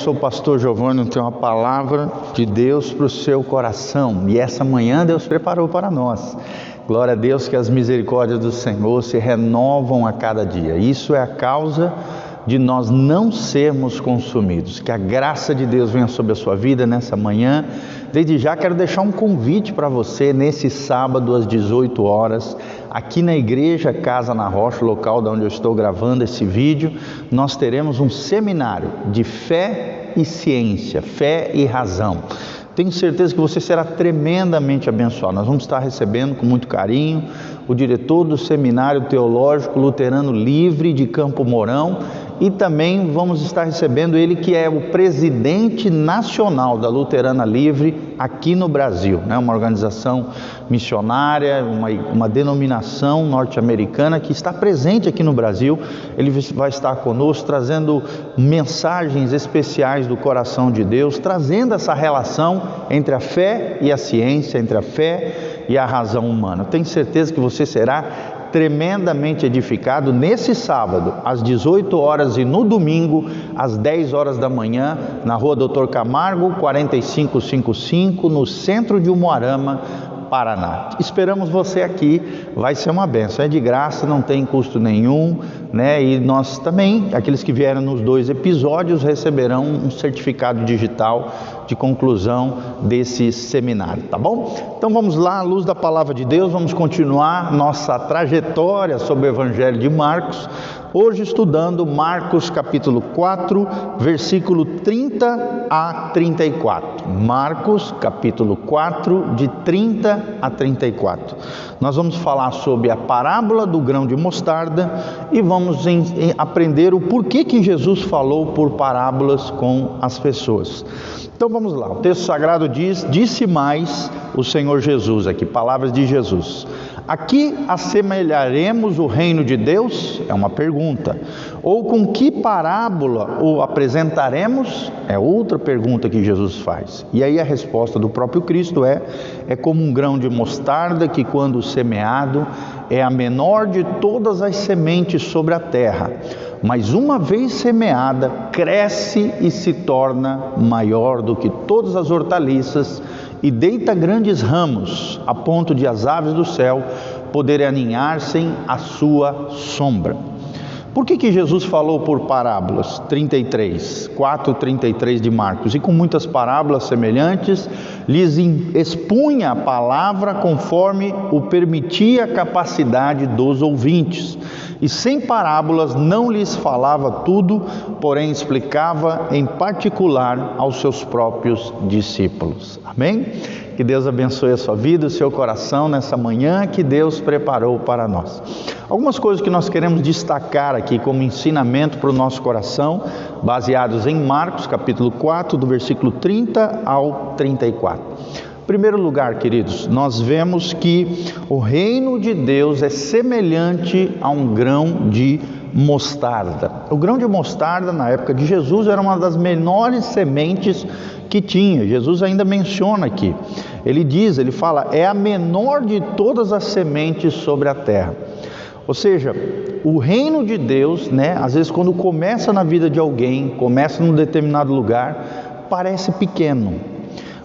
sou o pastor Giovanni, tenho uma palavra de Deus para o seu coração. E essa manhã Deus preparou para nós. Glória a Deus que as misericórdias do Senhor se renovam a cada dia. Isso é a causa de nós não sermos consumidos. Que a graça de Deus venha sobre a sua vida nessa manhã. Desde já quero deixar um convite para você nesse sábado às 18 horas, aqui na igreja Casa na Rocha, local de onde eu estou gravando esse vídeo. Nós teremos um seminário de fé e ciência, fé e razão. Tenho certeza que você será tremendamente abençoado. Nós vamos estar recebendo com muito carinho o diretor do Seminário Teológico Luterano Livre de Campo Mourão, e também vamos estar recebendo ele, que é o presidente nacional da Luterana Livre aqui no Brasil, né? Uma organização missionária, uma denominação norte-americana que está presente aqui no Brasil. Ele vai estar conosco trazendo mensagens especiais do coração de Deus, trazendo essa relação entre a fé e a ciência, entre a fé e a razão humana. Tenho certeza que você será tremendamente edificado nesse sábado, às 18 horas, e no domingo, às 10 horas da manhã, na rua Doutor Camargo, 4555, no centro de Umuarama, Paraná. Esperamos você aqui, vai ser uma bênção, é de graça, não tem custo nenhum, né? E nós também, aqueles que vieram nos 2 episódios, receberão um certificado digital de conclusão desse seminário, tá bom? Então vamos lá, à luz da palavra de Deus, vamos continuar nossa trajetória sobre o Evangelho de Marcos, hoje estudando Marcos capítulo 4, versículo 30 a 34. Marcos capítulo 4, de 30 a 34. Nós vamos falar sobre a parábola do grão de mostarda e vamos aprender o porquê que Jesus falou por parábolas com as pessoas. Então vamos lá, o texto sagrado diz: disse mais o Senhor Jesus, aqui, palavras de Jesus: aqui assemelharemos o reino de Deus? É uma pergunta. Ou com que parábola o apresentaremos? É outra pergunta que Jesus faz. E aí a resposta do próprio Cristo é como um grão de mostarda que, quando semeado, é a menor de todas as sementes sobre a terra, mas uma vez semeada, cresce e se torna maior do que todas as hortaliças e deita grandes ramos, a ponto de as aves do céu poderem aninhar-se à sua sombra. Por que Jesus falou por parábolas? 4:33 de Marcos. E com muitas parábolas semelhantes, lhes expunha a palavra conforme o permitia a capacidade dos ouvintes. E sem parábolas não lhes falava tudo, porém explicava em particular aos seus próprios discípulos. Amém? Que Deus abençoe a sua vida, o seu coração nessa manhã que Deus preparou para nós. Algumas coisas que nós queremos destacar aqui como ensinamento para o nosso coração, baseados em Marcos capítulo 4, do versículo 30 ao 34. Em primeiro lugar, queridos, nós vemos que o reino de Deus é semelhante a um grão de mostarda. O grão de mostarda, na época de Jesus, era uma das menores sementes que tinha. Jesus ainda menciona aqui. Ele fala, é a menor de todas as sementes sobre a terra. Ou seja, o reino de Deus, né, às vezes quando começa na vida de alguém, começa num determinado lugar, parece pequeno.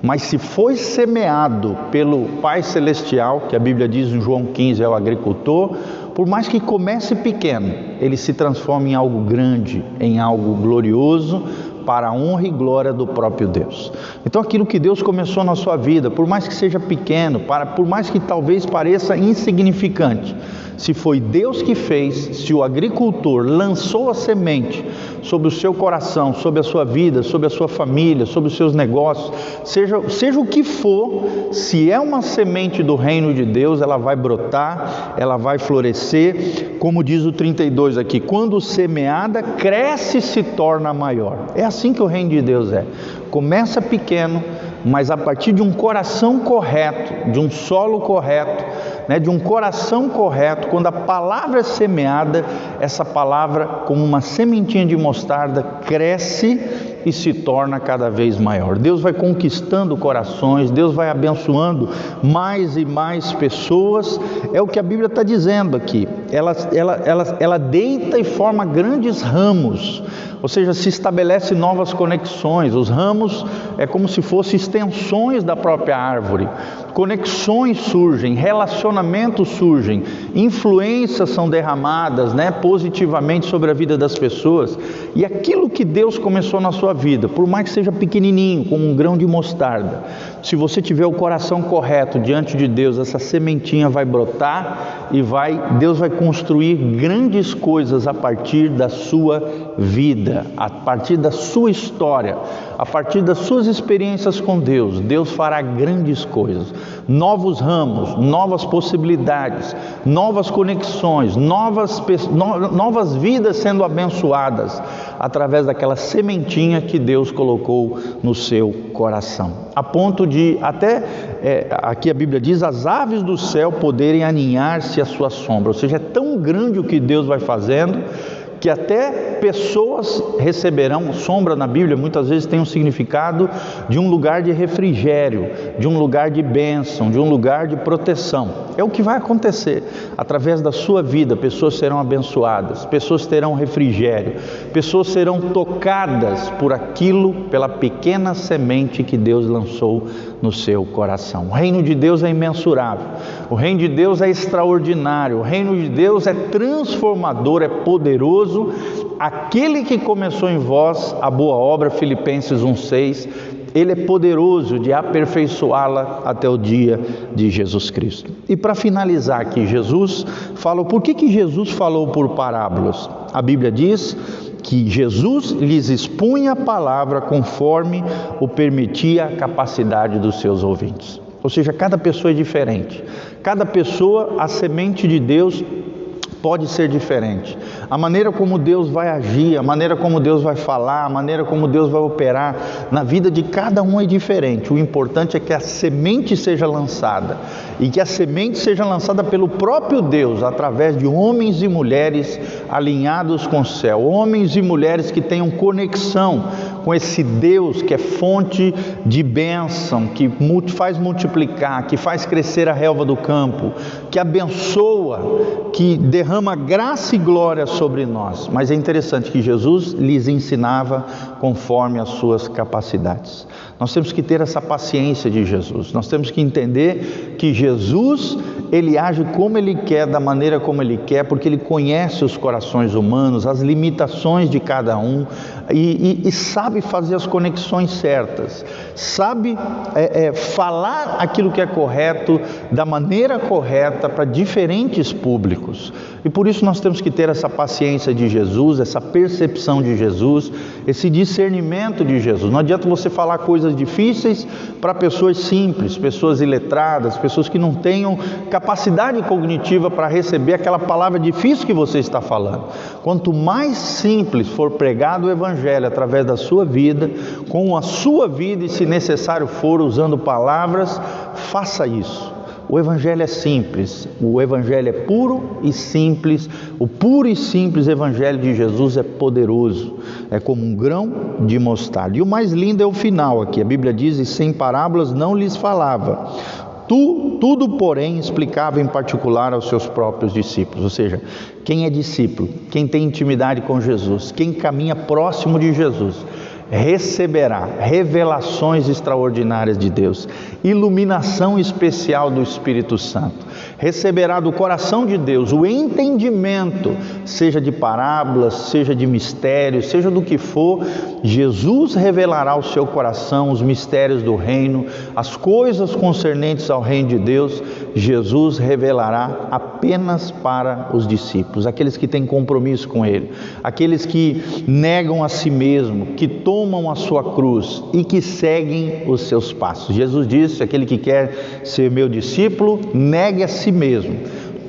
Mas se foi semeado pelo Pai Celestial, que a Bíblia diz em João 15 é o agricultor, por mais que comece pequeno, ele se transforma em algo grande, em algo glorioso, para a honra e glória do próprio Deus. Então aquilo que Deus começou na sua vida, por mais que seja pequeno, por mais que talvez pareça insignificante, se foi Deus que fez, se o agricultor lançou a semente sobre o seu coração, sobre a sua vida, sobre a sua família, sobre os seus negócios, seja o que for, se é uma semente do reino de Deus, ela vai brotar, ela vai florescer, como diz o 32 aqui, quando semeada, cresce e se torna maior. É assim que o reino de Deus é. Começa pequeno, mas a partir de um coração correto, de um solo correto, né, de um coração correto, quando a palavra é semeada, essa palavra, como uma sementinha de mostarda, cresce e se torna cada vez maior. Deus vai conquistando corações, Deus vai abençoando mais e mais pessoas. É o que a Bíblia está dizendo aqui. Ela deita e forma grandes ramos. ou seja, se estabelece novas conexões. Os ramos é como se fossem extensões da própria árvore. Conexões surgem, relacionamentos surgem, influências são derramadas, positivamente sobre a vida das pessoas. E aquilo que Deus começou na sua vida, por mais que seja pequenininho, como um grão de mostarda, se você tiver o coração correto diante de Deus, essa sementinha vai brotar e Deus vai construir grandes coisas a partir da sua vida, a partir da sua história, a partir das suas experiências com Deus. Deus fará grandes coisas, novos ramos, novas possibilidades, novas conexões, novas vidas sendo abençoadas através daquela sementinha que Deus colocou no seu coração, a ponto de aqui a Bíblia diz, as aves do céu poderem aninhar-se à sua sombra. Ou seja, é tão grande o que Deus vai fazendo, que até pessoas receberão. Sombra na Bíblia muitas vezes tem um significado de um lugar de refrigério, de um lugar de bênção, de um lugar de proteção. É o que vai acontecer através da sua vida. Pessoas serão abençoadas, pessoas terão refrigério, pessoas serão tocadas por aquilo, pela pequena semente que Deus lançou no seu coração. O reino de Deus é imensurável, o reino de Deus é extraordinário, o reino de Deus é transformador, é poderoso. Aquele que começou em vós a boa obra, Filipenses 1,6, Ele é poderoso de aperfeiçoá-la até o dia de Jesus Cristo. E para finalizar aqui, Jesus falou, por que Jesus falou por parábolas? A Bíblia diz que Jesus lhes expunha a palavra conforme o permitia a capacidade dos seus ouvintes. Ou seja, cada pessoa é diferente, cada pessoa, a semente de Deus pode ser diferente. A maneira como Deus vai agir, a maneira como Deus vai falar, a maneira como Deus vai operar na vida de cada um é diferente. O importante é que a semente seja lançada, e que a semente seja lançada pelo próprio Deus, através de homens e mulheres alinhados com o céu, homens e mulheres que tenham conexão com esse Deus que é fonte de bênção, que faz multiplicar, que faz crescer a relva do campo, que abençoa, que derrama graça e glória sobre nós. Mas é interessante que Jesus lhes ensinava conforme as suas capacidades. Nós temos que ter essa paciência de Jesus, nós temos que entender que Jesus, Ele age como Ele quer, da maneira como Ele quer, porque Ele conhece os corações humanos, as limitações de cada um, e sabe fazer as conexões certas, sabe falar aquilo que é correto, da maneira correta, para diferentes públicos. E por isso nós temos que ter essa paciência de Jesus, essa percepção de Jesus, esse discernimento de Jesus. Não adianta você falar coisas difíceis para pessoas simples, pessoas iletradas, pessoas que não tenham capacidade cognitiva para receber aquela palavra difícil que você está falando. Quanto mais simples for pregado o Evangelho através da sua vida, com a sua vida, e se necessário for usando palavras, faça isso. O Evangelho é simples, o Evangelho é puro e simples. O puro e simples Evangelho de Jesus é poderoso, é como um grão de mostarda. E o mais lindo é o final aqui, a Bíblia diz, e sem parábolas não lhes falava. Tudo, porém, explicava em particular aos seus próprios discípulos. Ou seja, quem é discípulo, quem tem intimidade com Jesus, quem caminha próximo de Jesus, receberá revelações extraordinárias de Deus, iluminação especial do Espírito Santo, receberá do coração de Deus o entendimento, seja de parábolas, seja de mistérios, seja do que for. Jesus revelará ao seu coração os mistérios do reino, as coisas concernentes ao reino de Deus. Jesus revelará apenas para os discípulos, aqueles que têm compromisso com Ele, aqueles que negam a si mesmo, que tomam a sua cruz e que seguem os seus passos. Jesus disse, aquele que quer ser meu discípulo, negue a si mesmo,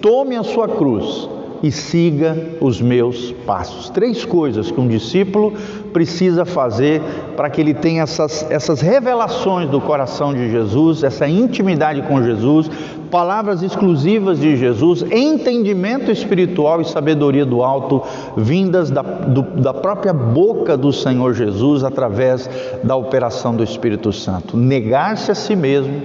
tome a sua cruz e siga os meus passos. 3 coisas que um discípulo precisa fazer para que ele tenha essas revelações do coração de Jesus, essa intimidade com Jesus, palavras exclusivas de Jesus, entendimento espiritual e sabedoria do alto, vindas da própria boca do Senhor Jesus, através da operação do Espírito Santo. Negar-se a si mesmo,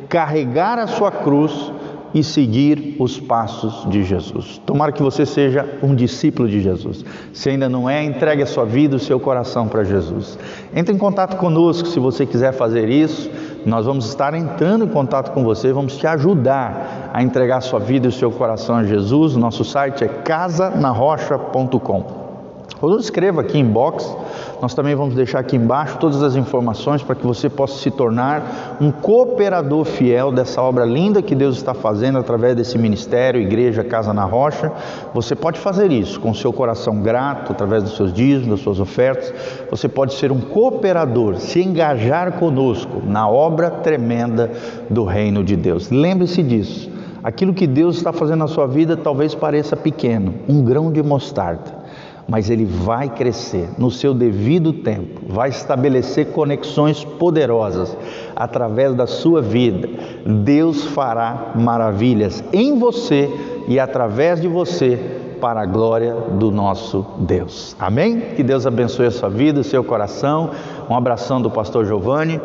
carregar a sua cruz e seguir os passos de Jesus. Tomara que você seja um discípulo de Jesus. Se ainda não é, entregue a sua vida, o seu coração para Jesus. Entre em contato conosco se você quiser fazer isso. Nós vamos estar entrando em contato com você, vamos te ajudar a entregar a sua vida e o seu coração a Jesus. Nosso site é casanarrocha.com. Ou nos escreva aqui em box, nós também vamos deixar aqui embaixo todas as informações para que você possa se tornar um cooperador fiel dessa obra linda que Deus está fazendo através desse ministério, Igreja Casa na Rocha. Você pode fazer isso com o seu coração grato, através dos seus dízimos, das suas ofertas. Você pode ser um cooperador, se engajar conosco na obra tremenda do reino de Deus. Lembre-se disso, aquilo que Deus está fazendo na sua vida talvez pareça pequeno, um grão de mostarda, mas ele vai crescer no seu devido tempo, vai estabelecer conexões poderosas através da sua vida. Deus fará maravilhas em você e através de você para a glória do nosso Deus. Amém? Que Deus abençoe a sua vida, o seu coração. Um abração do pastor Giovanni.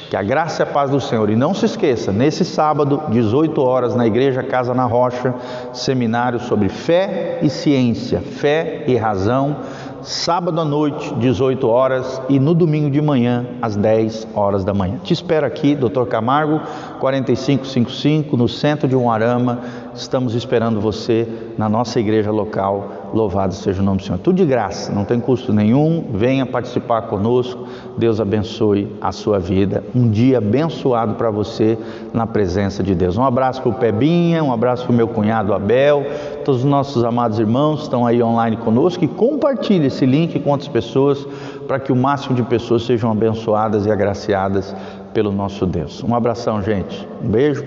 Que a graça e a paz do Senhor. E não se esqueça, nesse sábado, 18 horas, na Igreja Casa na Rocha, seminário sobre fé e ciência, fé e razão, sábado à noite, 18 horas, e no domingo de manhã, às 10 horas da manhã. Te espero aqui, Dr. Camargo, 4555, no centro de Umuarama. Estamos esperando você na nossa igreja local. Louvado seja o nome do Senhor. Tudo de graça, não tem custo nenhum. Venha participar conosco. Deus abençoe a sua vida. Um dia abençoado para você na presença de Deus. Um abraço para o Pebinha, um abraço para o meu cunhado Abel. Todos os nossos amados irmãos estão aí online conosco. E compartilhe esse link com outras pessoas para que o máximo de pessoas sejam abençoadas e agraciadas pelo nosso Deus. Um abração, gente. Um beijo.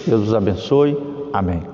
Deus os abençoe. Amém.